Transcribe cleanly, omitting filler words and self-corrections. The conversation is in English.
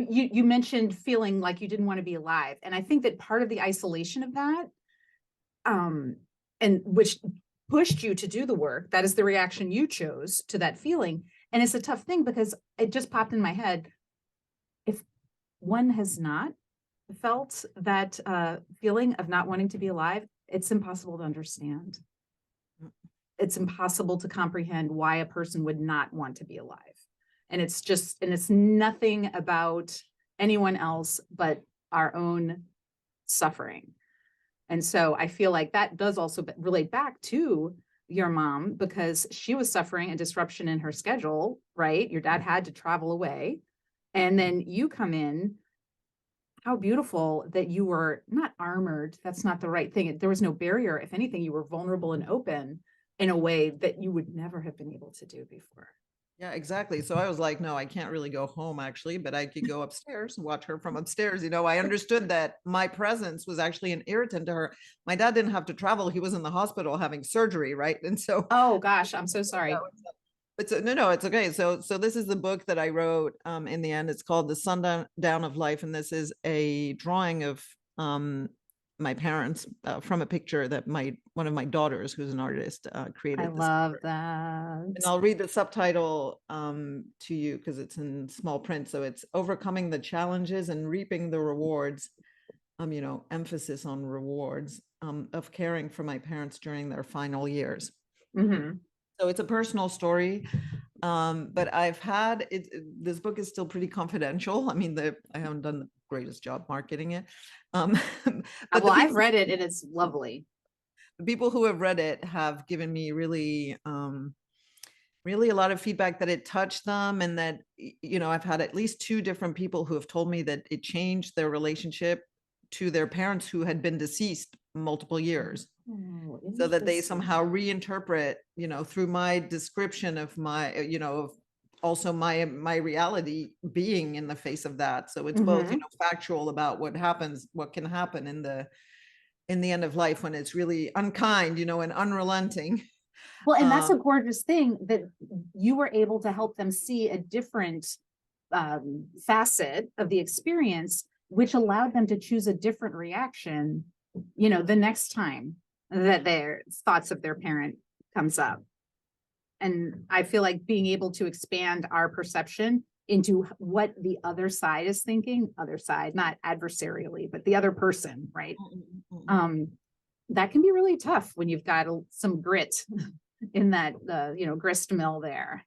you mentioned feeling like you didn't want to be alive. And I think that part of the isolation of that, and which pushed you to do the work, that is the reaction you chose to that feeling. And it's a tough thing because it just popped in my head. If one has not felt that feeling of not wanting to be alive, it's impossible to understand. It's impossible to comprehend why a person would not want to be alive. And it's nothing about anyone else but our own suffering. And so I feel like that does also relate back to your mom, because she was suffering a disruption in her schedule, right? Your dad had to travel away. And then you come in. How beautiful that you were not armored. That's not the right thing. There was no barrier. If anything, you were vulnerable and open in a way that you would never have been able to do before. Yeah, exactly. So I was like, no, I can't really go home actually, but I could go upstairs and watch her from upstairs. You know, I understood that my presence was actually an irritant to her. My dad didn't have to travel. He was in the hospital having surgery, right? And so Oh gosh, I'm so sorry. but so, no, it's okay. So this is the book that I wrote. In the end, it's called The Sundown of Life, and this is a drawing of my parents from a picture that one of my daughters, who's an artist, I created. This love cover. that. And I'll read the subtitle to you because it's in small print. So it's Overcoming the Challenges and Reaping the Rewards. You know, emphasis on rewards of caring for my parents during their final years. Mm-hmm. So it's a personal story, but I've had it. This book is still pretty confidential. I mean, I haven't done the greatest job marketing it. But Well, I've read it and it's lovely. the people who have read it have given me really, really a lot of feedback that it touched them, and that, you know, I've had at least 2 different people who have told me that it changed their relationship to their parents who had been deceased multiple years. Oh, So that they interesting. somehow reinterpret, you know, through my description of my, you know, of also my reality being in the face of that. So it's both, you Mm-hmm. know, factual about what can happen in the end of life when it's really unkind, you know, and unrelenting. Well, and that's Um, a gorgeous thing that you were able to help them see a different facet of the experience, which allowed them to choose a different reaction, you know, the next time that their thoughts of their parent comes up. And I feel like being able to expand our perception into what the other side is thinking, other side, not adversarially, but the other person, right? Um, that can be really tough when you've got some grit in that, you know, grist mill there.